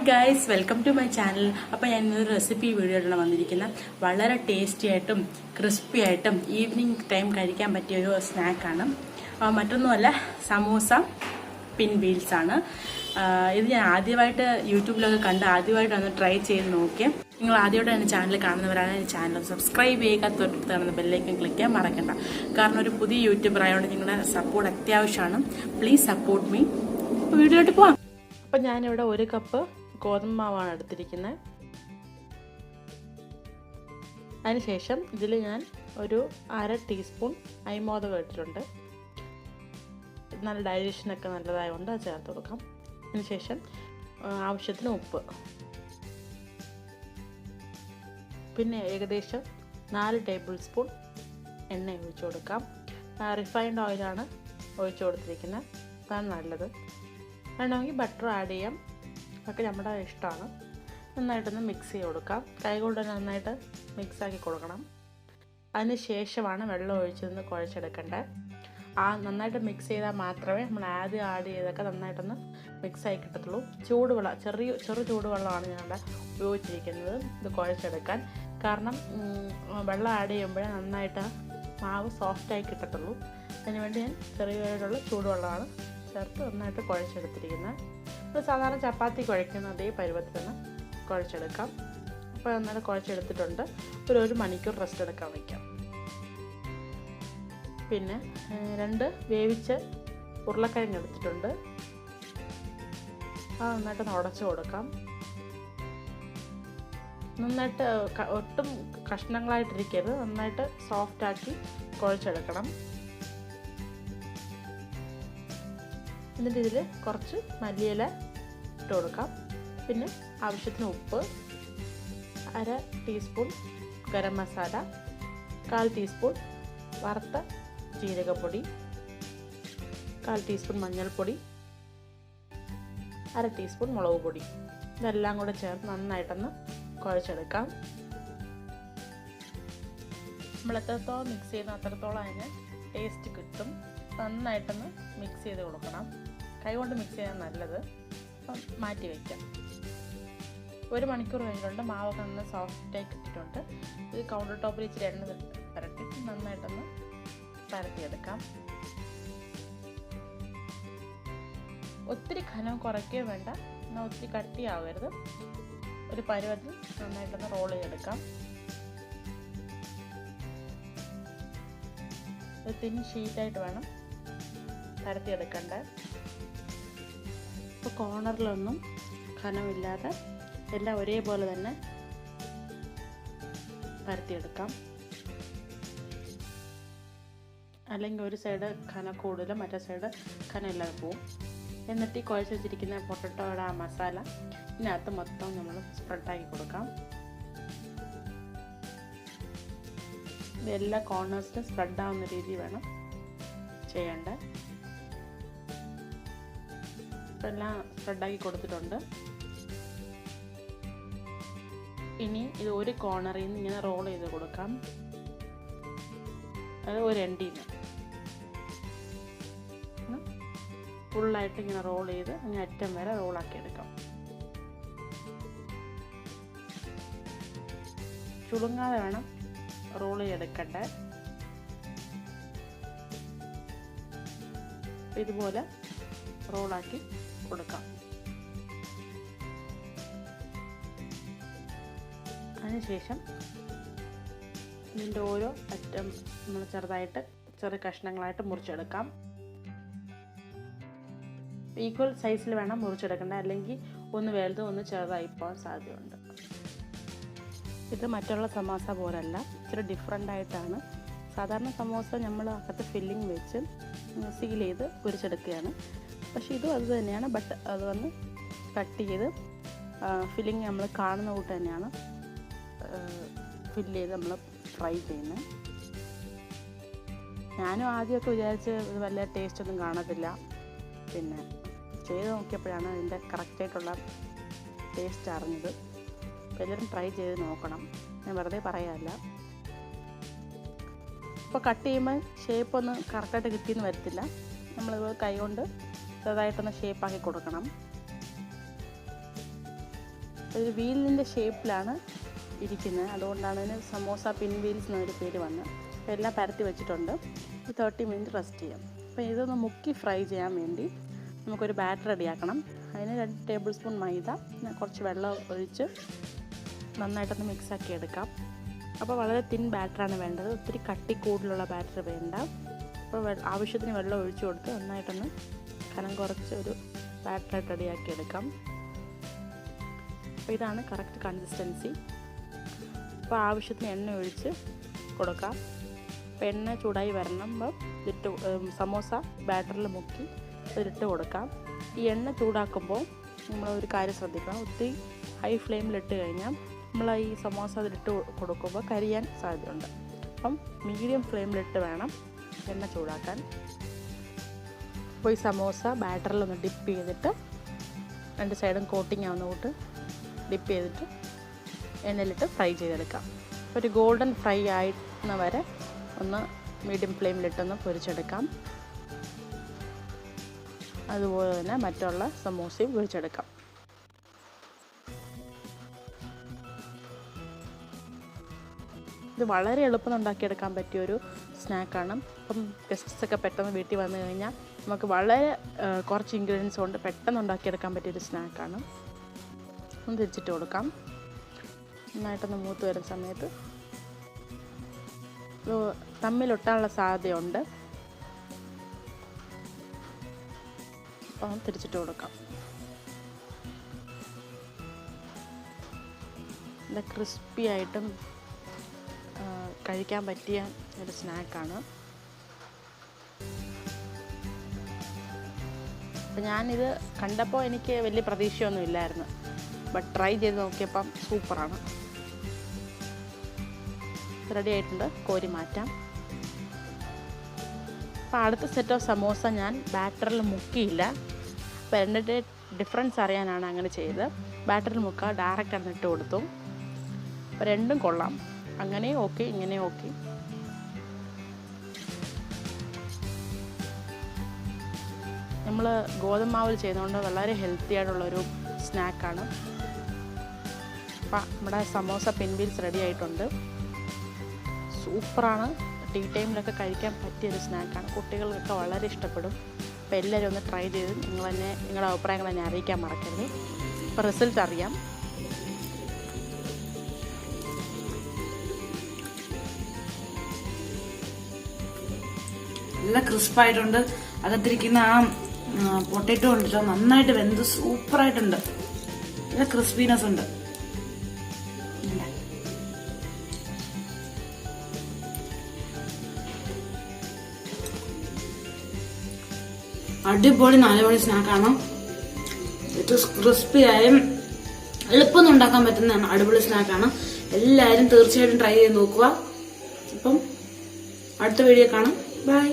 Guys, welcome to my channel. അപ്പോൾ ഞാൻ ഇന്നൊരു റെസിപ്പി വീഡിയോ ആണ് വന്നിരിക്കുന്നത്. വളരെ ടേസ്റ്റി ആയിട്ടും ക്രിസ്പി ആയിട്ടും ഈവനിങ് ടൈം കഴിക്കാൻ പറ്റിയ ഒരു സ്നാക്കാണ്. മറ്റൊന്നുമല്ല, സമോസ പിൻവീൽസ് ആണ്. ഇത് ഞാൻ ആദ്യമായിട്ട് യൂട്യൂബിലൊക്കെ കണ്ട് ആദ്യമായിട്ടാണ് ട്രൈ ചെയ്ത് നോക്കിയത്. നിങ്ങൾ ആദ്യമായിട്ടാണ് ചാനൽ കാണുന്നവരാണ് ചാനൽ സബ്സ്ക്രൈബ് ചെയ്യുക, തൊട്ടടുത്ത് കാണുന്ന ബെല്ലൈക്കൻ ക്ലിക്ക് ചെയ്യാൻ മറക്കണ്ട. കാരണം ഒരു പുതിയ യൂട്യൂബർ ആയതുകൊണ്ട് നിങ്ങളുടെ സപ്പോർട്ട് അത്യാവശ്യമാണ്. Please support me. വീഡിയോയിലോട്ട് പോവാം. അപ്പം ഞാനിവിടെ 1 കപ്പ് ഗോതമ്പ് മാവാണ് എടുത്തിരിക്കുന്നത്. അതിനുശേഷം ഇതിൽ ഞാൻ ഒരു 1/2 ടീസ്പൂൺ അരിമോദകം ഇട്ടിട്ടുണ്ട്. നല്ല ഡൈജഷനൊക്കെ നല്ലതായതുകൊണ്ട് അത് ചേർത്ത് കൊടുക്കാം. അതിനുശേഷം ആവശ്യത്തിന് ഉപ്പ്, പിന്നെ ഏകദേശം 4 ടേബിൾ സ്പൂൺ എണ്ണ ഒഴിച്ചു കൊടുക്കാം. റിഫൈൻഡ് ഓയിലാണ് ഒഴിച്ചു കൊടുത്തിരിക്കുന്നത്, അതാണ് നല്ലത്. വേണമെങ്കിൽ ബട്ടർ ആഡ് ചെയ്യാം, ഒക്കെ നമ്മുടെ ഇഷ്ടമാണ്. നന്നായിട്ടൊന്ന് മിക്സ് ചെയ്ത് കൊടുക്കാം. കൈകൊണ്ട് നന്നായിട്ട് മിക്സാക്കി കൊടുക്കണം. അതിന് ശേഷമാണ് വെള്ളം ഒഴിച്ചൊന്ന് കുഴച്ചെടുക്കേണ്ടത്. നന്നായിട്ട് മിക്സ് ചെയ്താൽ മാത്രമേ നമ്മൾ ആദ്യം ആഡ് ചെയ്തൊക്കെ നന്നായിട്ടൊന്ന് മിക്സായി കിട്ടത്തുള്ളൂ. ചൂടുവെള്ളം, ചെറു ചൂടുവെള്ളമാണ് ഞാനിവിടെ ഉപയോഗിച്ചിരിക്കുന്നത് ഇത് കുഴച്ചെടുക്കാൻ. കാരണം വെള്ളം ആഡ് ചെയ്യുമ്പോഴേ നന്നായിട്ട് മാവ് സോഫ്റ്റായി കിട്ടത്തുള്ളൂ. അതിനുവേണ്ടി ഞാൻ ചെറിയതായിട്ടുള്ള ചൂടുവെള്ളമാണ് ചേർത്ത് നന്നായിട്ട് കുഴച്ചെടുത്തിരിക്കുന്നത്. ഇത് സാധാരണ ചപ്പാത്തി കുഴക്കുന്ന അതേ പരുവത്തിൽ തന്നെ കുഴച്ചെടുക്കാം. അപ്പോൾ നന്നായിട്ട് കുഴച്ചെടുത്തിട്ടുണ്ട്. ഒരു മണിക്കൂർ റെസ്റ്റ് എടുക്കാൻ വയ്ക്കാം. പിന്നെ 2 വേവിച്ച ഉരുളക്കിഴങ്ങ് എടുത്തിട്ടുണ്ട്. അത് നന്നായിട്ട് ഉടച്ചു കൊടുക്കാം. നന്നായിട്ട് ഒട്ടും കഷ്ണങ്ങളായിട്ടിരിക്കരുത്, നന്നായിട്ട് സോഫ്റ്റാക്കി കുഴച്ചെടുക്കണം. എന്നിട്ട് ഇതിൽ കുറച്ച് മല്ലിയില ഇട്ട് കൊടുക്കാം. പിന്നെ ആവശ്യത്തിന് ഉപ്പ്, 1/2 ടീസ്പൂൺ ഗരം മസാല, 1/4 ടീസ്പൂൺ വറുത്ത ജീരകപ്പൊടി, 1/4 ടീസ്പൂൺ മഞ്ഞൾപ്പൊടി, 1/2 ടീസ്പൂൺ മുളക് പൊടി. ഇതെല്ലാം കൂടെ ചേർത്ത് നന്നായിട്ടൊന്ന് കുഴച്ചെടുക്കാം. നമ്മൾ എത്രത്തോളം മിക്സ് ചെയ്യുന്ന അത്രത്തോളം അതിന് ടേസ്റ്റ് കിട്ടും. നന്നായിട്ടൊന്ന് മിക്സ് ചെയ്ത് കൊടുക്കണം. കൈകൊണ്ട് മിക്സ് ചെയ്യാൻ നല്ലത്. അപ്പം മാറ്റി വയ്ക്കാം. 1 മണിക്കൂർ കഴിഞ്ഞിട്ടുണ്ട്. മാവൊക്കെ നന്നായി സോഫ്റ്റായി കിട്ടിയിട്ടുണ്ട്. ഇത് കൗണ്ടർ ടോപ്പിൽ ഇച്ചിരി എണ്ണ പരട്ടി നന്നായിട്ടൊന്ന് പരത്തിയെടുക്കാം. ഒത്തിരി ഘനം കുറയ്ക്കുകയും വേണ്ട, എന്നാൽ ഒത്തിരി കട്ടിയാവരുത്. ഒരു പരുവത്തിൽ നന്നായിട്ടൊന്ന് റോൾ ചെയ്തെടുക്കാം. ഒരു തിൻ ഷീറ്റായിട്ട് വേണം പരത്തിയെടുക്കേണ്ടത്. ഇപ്പോൾ കോർണറിലൊന്നും ഘനമില്ലാതെ എല്ലാം ഒരേപോലെ തന്നെ പരത്തിയെടുക്കാം. അല്ലെങ്കിൽ ഒരു സൈഡ് ഘനം കൂടുതലും മറ്റേ സൈഡ് ഘനമില്ലാതെ പോവും. എന്നിട്ട് ഈ കുഴച്ച് വെച്ചിരിക്കുന്ന പൊട്ടറ്റോയുടെ ആ മസാല ഇതിനകത്ത് മൊത്തം നമ്മൾ സ്പ്രെഡാക്കി കൊടുക്കാം. ഇതെല്ലാ കോർണേഴ്സിലും സ്പ്രെഡാവുന്ന രീതി വേണം ചെയ്യേണ്ടത്. ഇപ്പം എല്ലാം സ്പ്രെഡാക്കി കൊടുത്തിട്ടുണ്ട്. ഇനി ഇത് ഒരു കോർണറിൽ നിന്ന് ഇങ്ങനെ റോൾ ചെയ്ത് കൊടുക്കാം. അത് ഒരു എൻഡിൽ നിന്ന് ഫുള്ളായിട്ട് ഇങ്ങനെ റോൾ ചെയ്ത് അങ്ങനെ അറ്റം വരെ റോളാക്കി എടുക്കാം. ചുളുങ്ങാതെ വേണം റോൾ ചെയ്തെടുക്കണ്ടേ. ഇതുപോലെ റോളാക്കി കൊടുക്കാം. അതിനുശേഷം ഇതിൻ്റെ ഓരോ അറ്റം നമ്മൾ ചെറിയ കഷ്ണങ്ങളായിട്ട് മുറിച്ചെടുക്കാം. ഈക്വൽ സൈസിൽ വേണം മുറിച്ചെടുക്കേണ്ടത്, അല്ലെങ്കിൽ ഒന്ന് വലുത് ഒന്ന് ചെറുതായി പോകാൻ സാധ്യതയുണ്ട്. ഇത് മറ്റുള്ള സമോസ പോലല്ല, ഇച്ചിരി ഡിഫറെൻ്റ് ആയിട്ടാണ്. സാധാരണ സമോസ നമ്മൾ അകത്ത് ഫില്ലിങ് വെച്ച് സീൽ ചെയ്ത് പൊരിച്ചെടുക്കുകയാണ്. പക്ഷേ ഇതും അത് തന്നെയാണ്. ബട്ട് അത് വന്ന് കട്ട് ചെയ്ത് ഫില്ലിങ് നമ്മൾ കാണുന്ന കൂട്ട് തന്നെയാണ് ഫില്ല് ചെയ്ത് നമ്മൾ ഫ്രൈ ചെയ്യുന്നത്. ഞാനും ആദ്യമൊക്കെ വിചാരിച്ച് ഇത് വലിയ ടേസ്റ്റൊന്നും കാണത്തില്ല. പിന്നെ ചെയ്ത് നോക്കിയപ്പോഴാണ് അതിൻ്റെ കറക്റ്റായിട്ടുള്ള ടേസ്റ്റ് അറിഞ്ഞത്. എല്ലാവരും ട്രൈ ചെയ്ത് നോക്കണം, ഞാൻ വെറുതെ പറയാമല്ല. ഇപ്പോൾ കട്ട് ചെയ്യുമ്പോൾ ഷേപ്പൊന്നും കറക്റ്റായിട്ട് കിട്ടിയെന്ന് വരത്തില്ല. നമ്മളിത് കൈ കൊണ്ട് ചെറുതായിട്ടൊന്ന് ഷേപ്പാക്കി കൊടുക്കണം. ഒരു വീലിൻ്റെ ഷേപ്പിലാണ് ഇരിക്കുന്നത്, അതുകൊണ്ടാണ് അതിന് സമോസ പിൻവീൽസ് എന്നൊരു പേര് വന്നത്. അപ്പോൾ എല്ലാം പരത്തി വെച്ചിട്ടുണ്ട്. 30 മിനിറ്റ് റെസ്റ്റ് ചെയ്യാം. അപ്പോൾ ഇതൊന്ന് മുക്കി ഫ്രൈ ചെയ്യാൻ വേണ്ടി നമുക്കൊരു ബാറ്റർ റെഡിയാക്കണം. അതിന് 2 ടേബിൾ സ്പൂൺ മൈദ, കുറച്ച് വെള്ളം ഒഴിച്ച് നന്നായിട്ടൊന്ന് മിക്സാക്കി എടുക്കാം. അപ്പോൾ വളരെ തിൻ ബാറ്ററാണ് വേണ്ടത്, ഒത്തിരി കട്ടി കൂടുതലുള്ള ബാറ്റർ വേണ്ട. അപ്പോൾ ആവശ്യത്തിന് വെള്ളം ഒഴിച്ചു കൊടുത്ത് നന്നായിട്ടൊന്ന് കനം കുറച്ച് ഒരു ബാറ്ററായിട്ട് റെഡിയാക്കി എടുക്കാം. അപ്പോൾ ഇതാണ് കറക്റ്റ് കൺസിസ്റ്റൻസി. അപ്പോൾ ആവശ്യത്തിന് എണ്ണ ഒഴിച്ച് കൊടുക്കാം. അപ്പോൾ എണ്ണ ചൂടായി വരണമ്പോൾ ഇതിട്ട് സമോസ ബാറ്ററിൽ മുക്കി ഇതിട്ട് കൊടുക്കാം. ഈ എണ്ണ ചൂടാക്കുമ്പോൾ നമ്മൾ ഒരു കാര്യം ശ്രദ്ധിക്കണം, ഒത്തിരി ഹൈ ഫ്ലെയിമിലിട്ട് കഴിഞ്ഞാൽ നമ്മൾ ഈ സമോസ അതിലിട്ട് കൊടുക്കുമ്പോൾ കരിയാൻ സാധ്യതയുണ്ട്. അപ്പം മീഡിയം ഫ്ലെയിമിലിട്ട് വേണം എണ്ണ ചൂടാക്കാൻ. അപ്പോൾ ഈ സമോസ ബാറ്ററിലൊന്ന് ഡിപ്പ് ചെയ്തിട്ട് 2 സൈഡും കോട്ടിങ് ആവുന്ന കൂട്ട് ഡിപ്പ് ചെയ്തിട്ട് എണ്ണയിലിട്ട് ഫ്രൈ ചെയ്തെടുക്കാം. ഒരു ഗോൾഡൻ ഫ്രൈ ആയിരുന്ന വരെ ഒന്ന് മീഡിയം ഫ്ലെയിമിലിട്ടൊന്ന് പൊരിച്ചെടുക്കാം. അതുപോലെ തന്നെ മറ്റുള്ള സമോസയും പൊരിച്ചെടുക്കാം. ഇത് വളരെ എളുപ്പം ഉണ്ടാക്കിയെടുക്കാൻ പറ്റിയൊരു സ്നാക്കാണ്. അപ്പം ഗസ്റ്റ്സൊക്കെ പെട്ടെന്ന് വീട്ടിൽ വന്നു കഴിഞ്ഞാൽ നമുക്ക് വളരെ കുറച്ച് ഇൻഗ്രീഡിയൻസ് കൊണ്ട് പെട്ടെന്ന് ഉണ്ടാക്കിയെടുക്കാൻ പറ്റിയൊരു സ്നാക്കാണ്. ഒന്ന് തിരിച്ചിട്ട് കൊടുക്കാം. നന്നായിട്ടൊന്ന് മൂത്ത് വരുന്ന സമയത്ത് ഇത് തമ്മിലൊട്ടാനുള്ള സാധ്യതയുണ്ട്. അപ്പം തിരിച്ചിട്ട് കൊടുക്കാം. നല്ല ക്രിസ്പി ആയിട്ടും കഴിക്കാൻ പറ്റിയ ഒരു സ്നാക്കാണ്. അപ്പം ഞാനിത് കണ്ടപ്പോൾ എനിക്ക് വലിയ പ്രതീക്ഷയൊന്നും ഇല്ലായിരുന്നു, ബട്ട് ട്രൈ ചെയ്ത് നോക്കിയപ്പം സൂപ്പറാണ്. റെഡി ആയിട്ടുണ്ട്, കോരി മാറ്റാം. അപ്പോൾ അടുത്ത സെറ്റ് ഓഫ് സമോസ ഞാൻ ബാറ്ററിൽ മുക്കിയില്ല. അപ്പോൾ എൻ്റെ ഡിഫറൻസ് അറിയാനാണ് അങ്ങനെ ചെയ്ത്. ബാറ്ററിൽ മുക്കുക, ഡയറക്റ്റ് ആണ് ഇട്ട് കൊടുത്തു. അപ്പോൾ രണ്ടും കൊള്ളാം, അങ്ങനെ ഓക്കെ ഇങ്ങനെ ഓക്കെ. നമ്മൾ ഗോതമ്പാവിൽ ചെയ്യുന്നതുകൊണ്ട് വളരെ ഹെൽത്തി ആയിട്ടുള്ളൊരു സ്നാക്കാണ്. അപ്പം നമ്മുടെ സമോസ പിൻവീൽസ് റെഡി ആയിട്ടുണ്ട്. സൂപ്പറാണ്, ടീ ടൈമിലൊക്കെ കഴിക്കാൻ പറ്റിയൊരു സ്നാക്കാണ്. കുട്ടികൾക്കൊക്കെ വളരെ ഇഷ്ടപ്പെടും. അപ്പോൾ എല്ലാവരും ഒന്ന് ട്രൈ ചെയ്ത് നിങ്ങളുടെ അഭിപ്രായങ്ങൾ എന്നെ അറിയിക്കാൻ മറക്കരുത്. അപ്പോൾ റിസൾട്ട് അറിയാം. നല്ല ക്രിസ്പായിട്ടുണ്ട്. അകത്തിരിക്കുന്ന ആ പൊട്ടറ്റോ ഉണ്ടല്ലോ നന്നായിട്ട് വെന്ത് സൂപ്പറായിട്ടുണ്ട്. നല്ല ക്രിസ്പിനെസ് ഉണ്ട്. അടിപൊളി 4 മണി സ്നാക്കാണ്. ഇത് ക്രിസ്പിയായും എളുപ്പം ഉണ്ടാക്കാൻ പറ്റുന്നതാണ്. അടിപൊളി സ്നാക്കാണ്. എല്ലാവരും തീർച്ചയായിട്ടും ട്രൈ ചെയ്ത് നോക്കുക. അപ്പം അടുത്ത വീഡിയോ കാണാം. ബൈ.